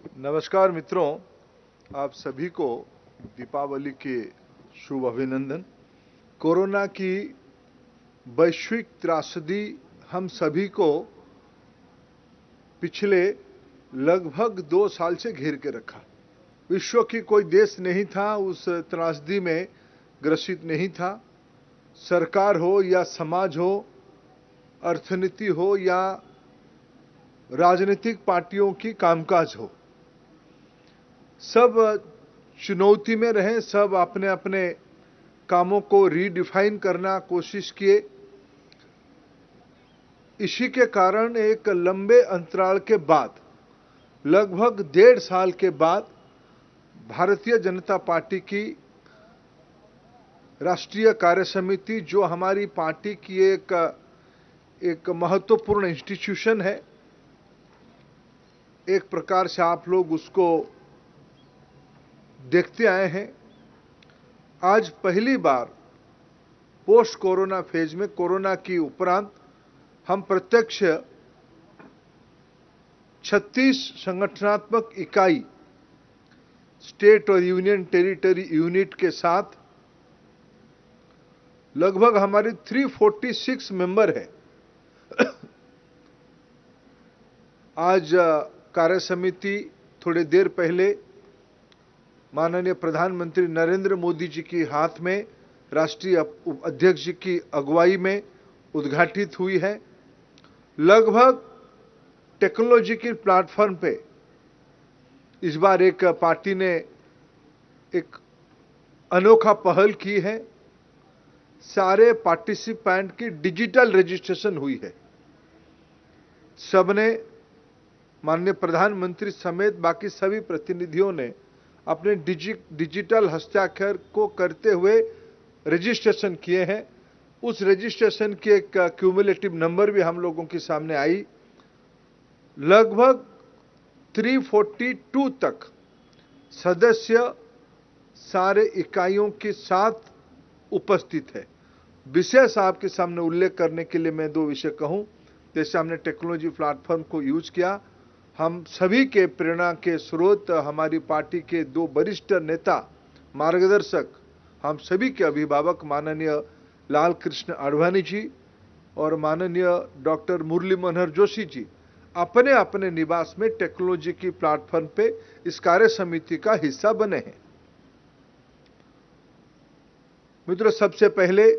नमस्कार मित्रों, आप सभी को दीपावली के शुभ अभिनंदन। कोरोना की वैश्विक त्रासदी हम सभी को पिछले लगभग 2 साल से घेर के रखा। विश्व की कोई देश नहीं था उस त्रासदी में ग्रसित नहीं था। सरकार हो या समाज हो, अर्थनीति हो या राजनीतिक पार्टियों की कामकाज हो, सब चुनौती में रहे। सब अपने अपने कामों को रीडिफाइन करना कोशिश किए। इसी के कारण एक लंबे अंतराल के बाद, लगभग 1.5 साल के बाद, भारतीय जनता पार्टी की राष्ट्रीय कार्य समिति, जो हमारी पार्टी की एक महत्वपूर्ण इंस्टीट्यूशन है, एक प्रकार से आप लोग उसको देखते आए हैं, आज पहली बार पोस्ट कोरोना फेज में, कोरोना की उपरांत, हम प्रत्यक्ष 36 संगठनात्मक इकाई, स्टेट और यूनियन टेरिटरी यूनिट के साथ लगभग हमारी 346 मेंबर है। आज कार्य समिति थोड़ी देर पहले माननीय प्रधानमंत्री नरेंद्र मोदी जी के हाथ में, राष्ट्रीय अध्यक्ष जी की अगुवाई में उद्घाटित हुई है। लगभग टेक्नोलॉजी के प्लेटफॉर्म पे इस बार एक पार्टी ने एक अनोखा पहल की है। सारे पार्टिसिपेंट की डिजिटल रजिस्ट्रेशन हुई है। सबने, माननीय प्रधानमंत्री समेत बाकी सभी प्रतिनिधियों ने अपने डिजिटल हस्ताक्षर को करते हुए रजिस्ट्रेशन किए हैं। उस रजिस्ट्रेशन की एक क्यूमुलेटिव नंबर भी हम लोगों के सामने आई। लगभग 342 तक सदस्य सारे इकाइयों के साथ उपस्थित है। विशेष आपके सामने उल्लेख करने के लिए मैं 2 विषय कहूं। जैसे हमने टेक्नोलॉजी प्लेटफॉर्म को यूज किया, हम सभी के प्रेरणा के स्रोत, हमारी पार्टी के 2 वरिष्ठ नेता, मार्गदर्शक, हम सभी के अभिभावक माननीय लाल कृष्ण आडवाणी जी और माननीय डॉक्टर मुरली मनोहर जोशी जी अपने अपने निवास में टेक्नोलॉजी की प्लेटफॉर्म पे इस कार्य समिति का हिस्सा बने हैं। मित्रों, सबसे पहले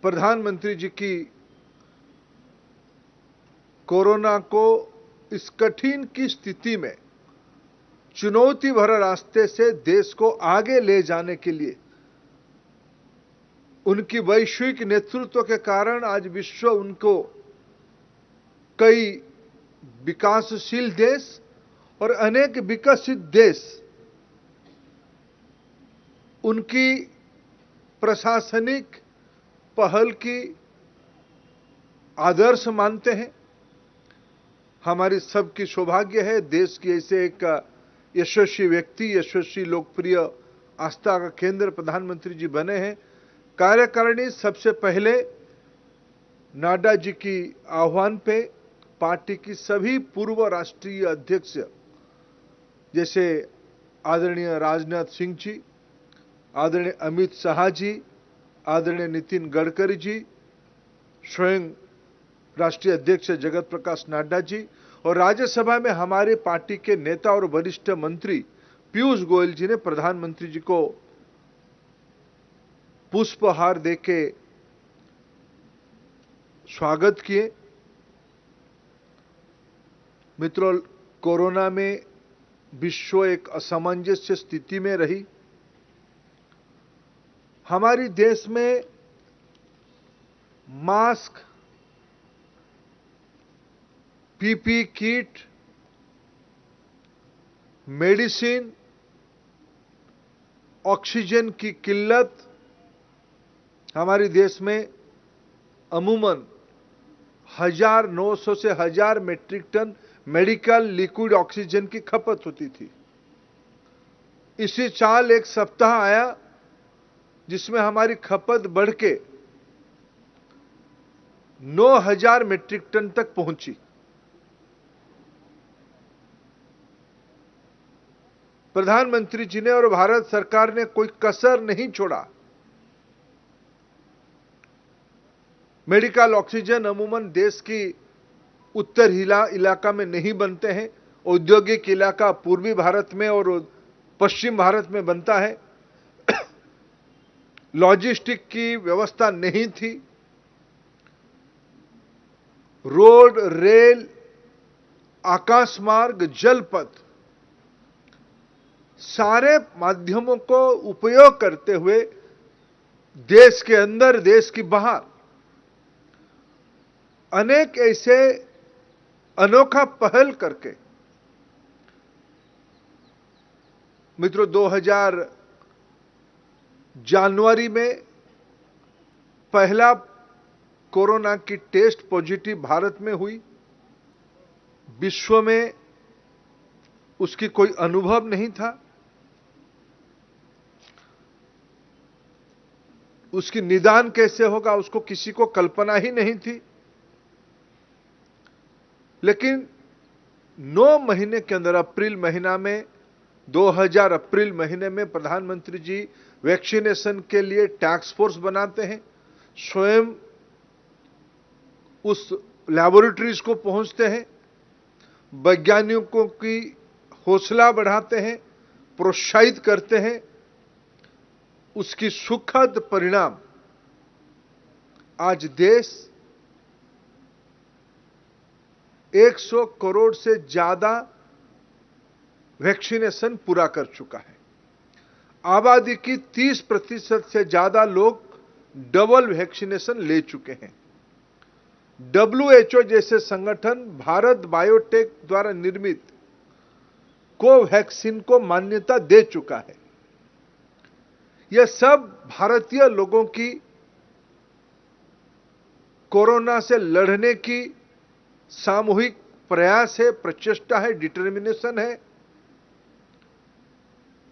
प्रधानमंत्री जी की कोरोना को इस कठिन की स्थिति में चुनौती भरे रास्ते से देश को आगे ले जाने के लिए उनकी वैश्विक नेतृत्व के कारण आज विश्व उनको कई विकासशील देश और अनेक विकसित देश उनकी प्रशासनिक पहल की आदर्श मानते हैं। हमारी सबकी सौभाग्य है, देश की ऐसे एक यशस्वी व्यक्ति, यशस्वी लोकप्रिय आस्था का केंद्र प्रधानमंत्री जी बने हैं। कार्यकारिणी सबसे पहले नड्डा जी की आह्वान पे पार्टी की सभी पूर्व राष्ट्रीय अध्यक्ष, जैसे आदरणीय राजनाथ सिंह जी, आदरणीय अमित शाह जी, आदरणीय नितिन गडकरी जी, स्वयं राष्ट्रीय अध्यक्ष जगत प्रकाश नड्डा जी और राज्यसभा में हमारे पार्टी के नेता और वरिष्ठ मंत्री पीयूष गोयल जी ने प्रधानमंत्री जी को पुष्पहार देके स्वागत किए। मित्रों, कोरोना में विश्व एक असमंजस्य स्थिति में रही। हमारी देश में mask, PP kit, medicine, oxygen की किल्लत, हमारे देश में अमूमन 1900 से 1000 metric ton medical liquid oxygen की खपत होती थी। इसी साल एक सप्ताह आया जिसमें हमारी खपत बढ़ के 9000 मेट्रिक टन तक पहुंची। प्रधानमंत्री जी ने और भारत सरकार ने कोई कसर नहीं छोड़ा। मेडिकल ऑक्सीजन अमूमन देश की उत्तर इलाका में नहीं बनते हैं। औद्योगिक इलाका पूर्वी भारत में और पश्चिम भारत में बनता है। लॉजिस्टिक की व्यवस्था नहीं थी। रोड, रेल, आकाश मार्ग, जलपथ, सारे माध्यमों को उपयोग करते हुए देश के अंदर, देश की बाहर अनेक ऐसे अनोखा पहल करके मित्रों 2000 जनवरी में पहला कोरोना की टेस्ट पॉजिटिव भारत में हुई। विश्व में उसकी कोई अनुभव नहीं था। उसकी निदान कैसे होगा उसको किसी को कल्पना ही नहीं थी। लेकिन 9 महीने के अंदर अप्रैल महीना में 2000 अप्रैल महीने में प्रधानमंत्री जी वैक्सीनेशन के लिए टास्क फोर्स बनाते हैं। स्वयं उस लैबोरेटरीज को पहुंचते हैं, वैज्ञानिकों की हौसला बढ़ाते हैं, प्रोत्साहित करते हैं। उसकी सुखद परिणाम आज देश 100 करोड़ से ज्यादा वैक्सीनेशन पूरा कर चुका है। आबादी की 30% से ज्यादा लोग डबल वैक्सीनेशन ले चुके हैं। WHO जैसे संगठन भारत बायोटेक द्वारा निर्मित कोवैक्सीन को मान्यता दे चुका है। यह सब भारतीय लोगों की कोरोना से लड़ने की सामूहिक प्रयास है, प्रचेष्टा है, डिटर्मिनेशन है।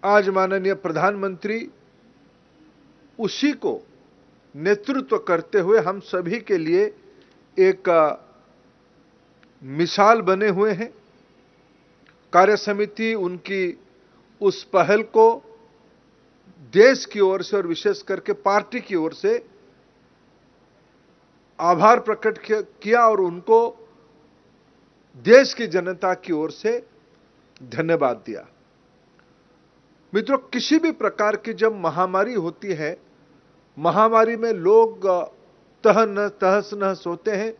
आज माननीय प्रधानमंत्री उसी को नेतृत्व करते हुए हम सभी के लिए एक मिसाल बने हुए हैं। कार्य समिति उनकी उस पहल को देश की ओर से और विशेष करके पार्टी की ओर से आभार प्रकट किया और उनको देश की जनता की ओर से धन्यवाद दिया। मित्रों, किसी भी प्रकार की जब महामारी होती है, महामारी में लोग तहस नहस होते हैं,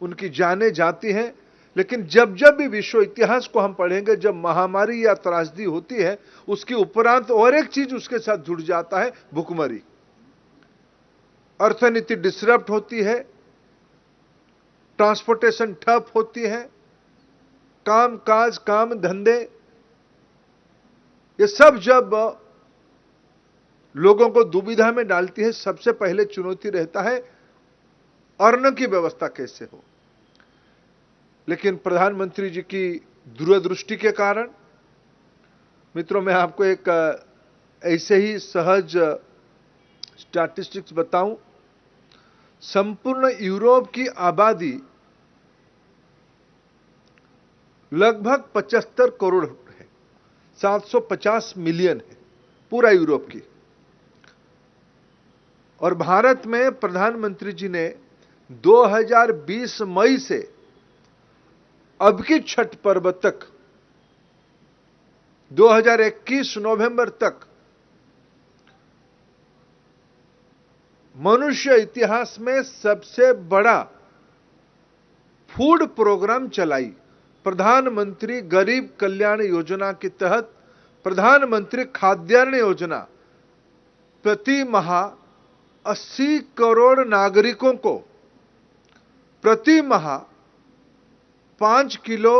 उनकी जानें जाती हैं। लेकिन जब जब भी विश्व इतिहास को हम पढ़ेंगे, जब महामारी या त्रासदी होती है, उसके उपरांत और एक चीज उसके साथ जुड़ जाता है, भुखमरी। अर्थनीति डिसरप्ट होती है, ट्रांसपोर्टेशन ठप होती है, काम काज, काम धंधे, ये सब जब लोगों को दुविधा में डालती है, सबसे पहले चुनौती रहता है अन्न की व्यवस्था कैसे हो। लेकिन प्रधानमंत्री जी की दूरदृष्टि के कारण, मित्रों, मैं आपको एक ऐसे ही सहज स्टैटिस्टिक्स बताऊं। संपूर्ण यूरोप की आबादी लगभग 75 करोड़ है, 750 मिलियन है पूरा यूरोप की। और भारत में प्रधानमंत्री जी ने 2020 मई से अब की छठ पर्व तक 2021 नवंबर तक मनुष्य इतिहास में सबसे बड़ा फूड प्रोग्राम चलाई। प्रधानमंत्री गरीब कल्याण योजना के तहत प्रधानमंत्री खाद्यान्न योजना प्रति माह 80 करोड़ नागरिकों को प्रति माह 5 किलो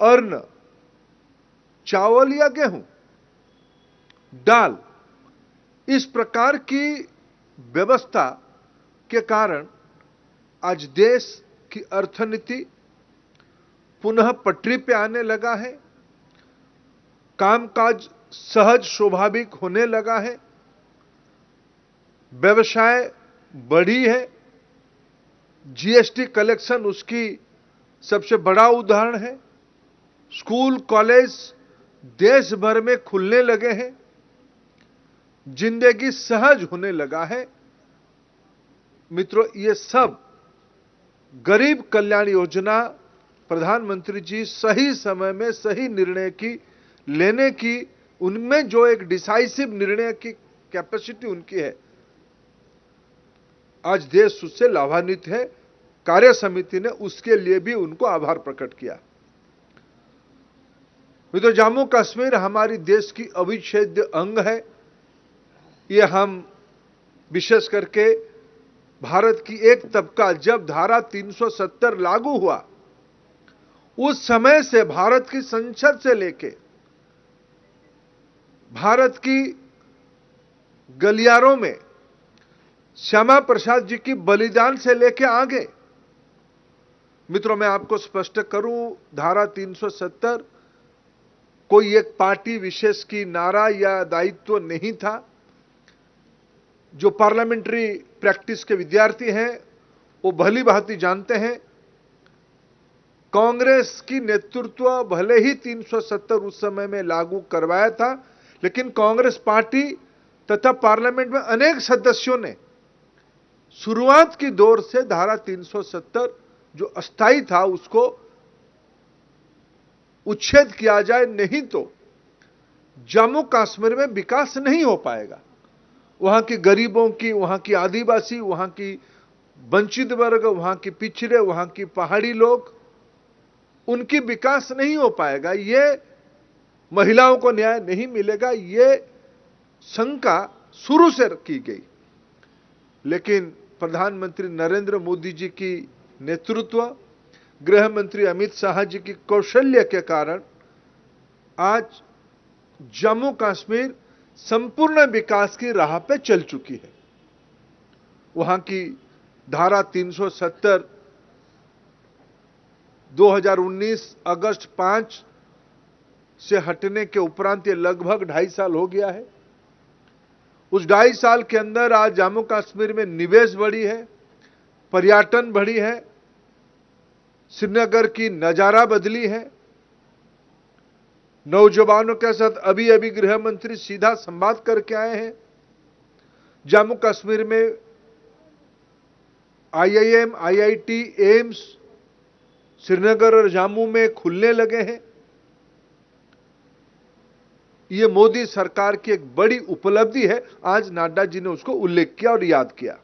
अन्न, चावल या गेहूं, दाल, इस प्रकार की व्यवस्था के कारण आज देश की अर्थनीति पुनः पटरी पे आने लगा है। कामकाज सहज स्वाभाविक होने लगा है। व्यवसाय बढ़ी है। जीएसटी कलेक्शन उसकी सबसे बड़ा उदाहरण है। स्कूल, कॉलेज, देश भर में खुलने लगे हैं, जिंदगी सहज होने लगा है। मित्रों, ये सब गरीब कल्याण योजना प्रधानमंत्री जी सही समय में सही निर्णय की लेने की, उनमें जो एक डिसाइसिव निर्णय की कैपेसिटी उनकी है, आज देश उससे लाभान्वित है। कार्य समिति ने उसके लिए भी उनको आभार प्रकट किया। मित्रों, जम्मू कश्मीर हमारी देश की अविच्छेद्य अंग है। ये हम विशेष करके भारत की एक तबका, जब धारा 370 लागू हुआ उस समय से भारत की संसद से लेके भारत की गलियारों में श्यामा प्रसाद जी की बलिदान से लेके आगे, मित्रों मैं आपको स्पष्ट करूं, धारा 370 कोई एक पार्टी विशेष की नारा या दायित्व नहीं था। जो पार्लियामेंट्री प्रैक्टिस के विद्यार्थी हैं वो भली भांति जानते हैं, कांग्रेस की नेतृत्व भले ही 370 उस समय में लागू करवाया था, लेकिन कांग्रेस पार्टी तथा पार्लियामेंट में अनेक सदस्यों ने शुरुआत की दौर से धारा 370 जो अस्थायी था उसको उच्छेद किया जाए, नहीं तो जम्मू कश्मीर में विकास नहीं हो पाएगा। वहां के गरीबों की, वहां की आदिवासी, वहां की वंचित वर्ग, वहां की पिछड़े, वहां की पहाड़ी लोग, उनकी विकास नहीं हो पाएगा। ये महिलाओं को न्याय नहीं मिलेगा, ये शंका शुरू से की गई। लेकिन प्रधानमंत्री नरेंद्र मोदी जी की नेतृत्व, गृह मंत्री अमित शाह जी की कौशल्य के कारण आज जम्मू कश्मीर संपूर्ण विकास की राह पे चल चुकी है। वहां की धारा 370 2019 अगस्त 5 से हटने के उपरांत ये लगभग 2.5 साल हो गया है। उस 2.5 साल के अंदर आज जम्मू कश्मीर में निवेश बढ़ी है, पर्यटन बढ़ी है, श्रीनगर की नजारा बदली है। नौजवानों के साथ अभी अभी गृह मंत्री सीधा संवाद करके आए हैं। जम्मू कश्मीर में IIM, IIT, एम्स श्रीनगर और जम्मू में खुलने लगे हैं। ये मोदी सरकार की एक बड़ी उपलब्धि है। आज नड्डा जी ने उसको उल्लेख किया और याद किया।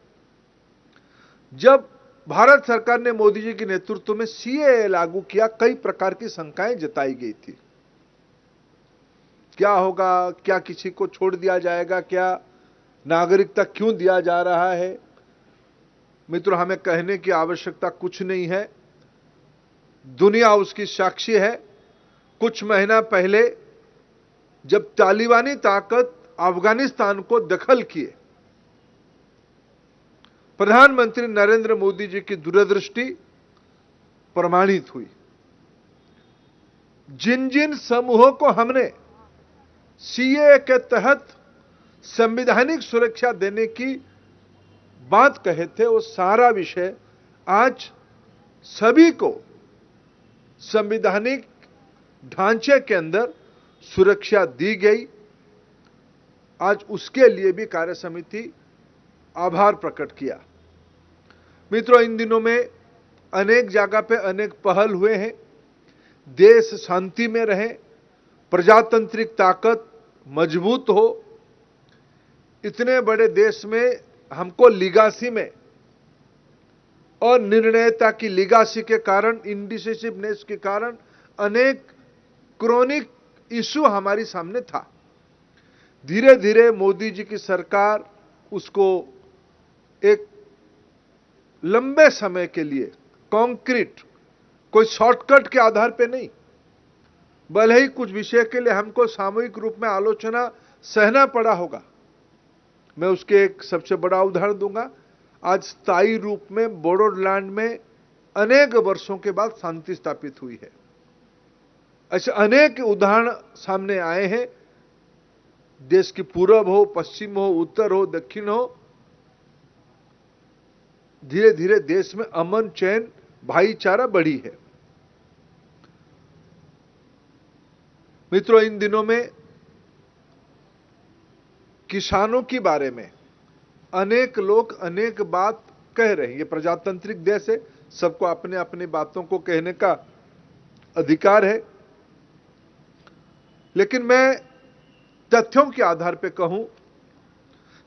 जब भारत सरकार ने मोदी जी के नेतृत्व में CAA लागू किया, कई प्रकार की शंकाएं जताई गई थी। क्या होगा, क्या किसी को छोड़ दिया जाएगा, क्या नागरिकता क्यों दिया जा रहा है। मित्रों, हमें कहने की आवश्यकता कुछ नहीं है, दुनिया उसकी साक्षी है। कुछ महीना पहले जब तालिबानी ताकत अफगानिस्तान को दखल किए, प्रधानमंत्री नरेंद्र मोदी जी की दूरदृष्टि प्रमाणित हुई। जिन जिन समूहों को हमने CAA के तहत संवैधानिक सुरक्षा देने की बात कहे थे, वो सारा विषय आज सभी को संवैधानिक ढांचे के अंदर सुरक्षा दी गई। आज उसके लिए भी कार्य समिति आभार प्रकट किया। मित्रों, इन दिनों में अनेक जगह पे अनेक पहल हुए हैं। देश शांति में रहे, प्रजातांत्रिक ताकत मजबूत हो। इतने बड़े देश में हमको लिगासी में और निर्णयता की लिगासी के कारण, इंडिसिसिवनेस के कारण अनेक क्रोनिक इश्यू हमारी सामने था। धीरे धीरे मोदी जी की सरकार उसको एक लंबे समय के लिए कॉन्क्रीट, कोई शॉर्टकट के आधार पे नहीं, भले ही कुछ विषय के लिए हमको सामूहिक रूप में आलोचना सहना पड़ा होगा। मैं उसके एक सबसे बड़ा उदाहरण दूंगा। आज स्थायी रूप में बोडोलैंड में अनेक वर्षों के बाद शांति स्थापित हुई है। ऐसे अनेक उदाहरण सामने आए हैं। देश की पूरब हो, पश्चिम हो, उत्तर हो, दक्षिण हो, धीरे धीरे देश में अमन, चैन, भाईचारा बढ़ी है। मित्रों, इन दिनों में किसानों के बारे में अनेक लोग अनेक बात कह रहे हैं। ये प्रजातांत्रिक देश है, सबको अपने अपनी बातों को कहने का अधिकार है, लेकिन मैं तथ्यों के आधार पर कहूं,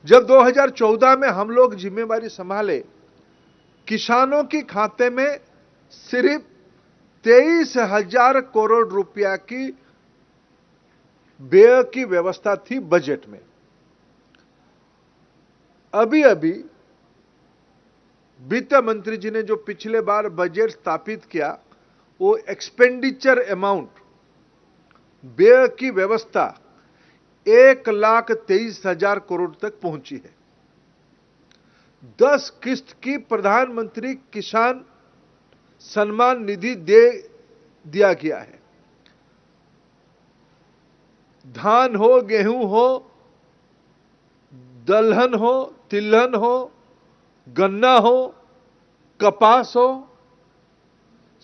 जब 2014 में हम लोग जिम्मेवारी संभाले, किसानों के खाते में सिर्फ 23,000 करोड़ रुपया की व्यय की व्यवस्था थी बजट में। अभी अभी वित्त मंत्री जी ने जो पिछले बार बजट स्थापित किया, वो एक्सपेंडिचर अमाउंट, व्यय की व्यवस्था 1,23,000 करोड़ तक पहुंची है। 10 किस्त की प्रधानमंत्री किसान सम्मान निधि दे दिया गया है। धान हो, गेहूं हो, दलहन हो, तिलहन हो, गन्ना हो, कपास हो,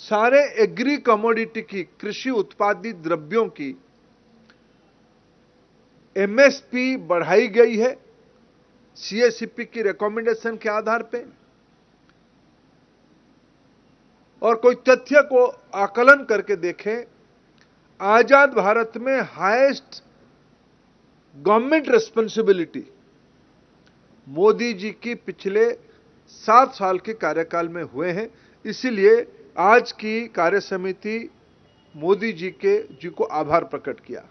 सारे एग्री कमोडिटी की, कृषि उत्पादित द्रव्यों की एमएसपी बढ़ाई गई है सीएससीपी की रिकमेंडेशन के आधार पे। और कोई तथ्य को आकलन करके देखें, आजाद भारत में highest government responsibility Modi ji की पिछले 7 साल के कार्यकाल में हुए हैं। इसीलिए आज की कार्य समिति मोदी जी को आभार प्रकट किया।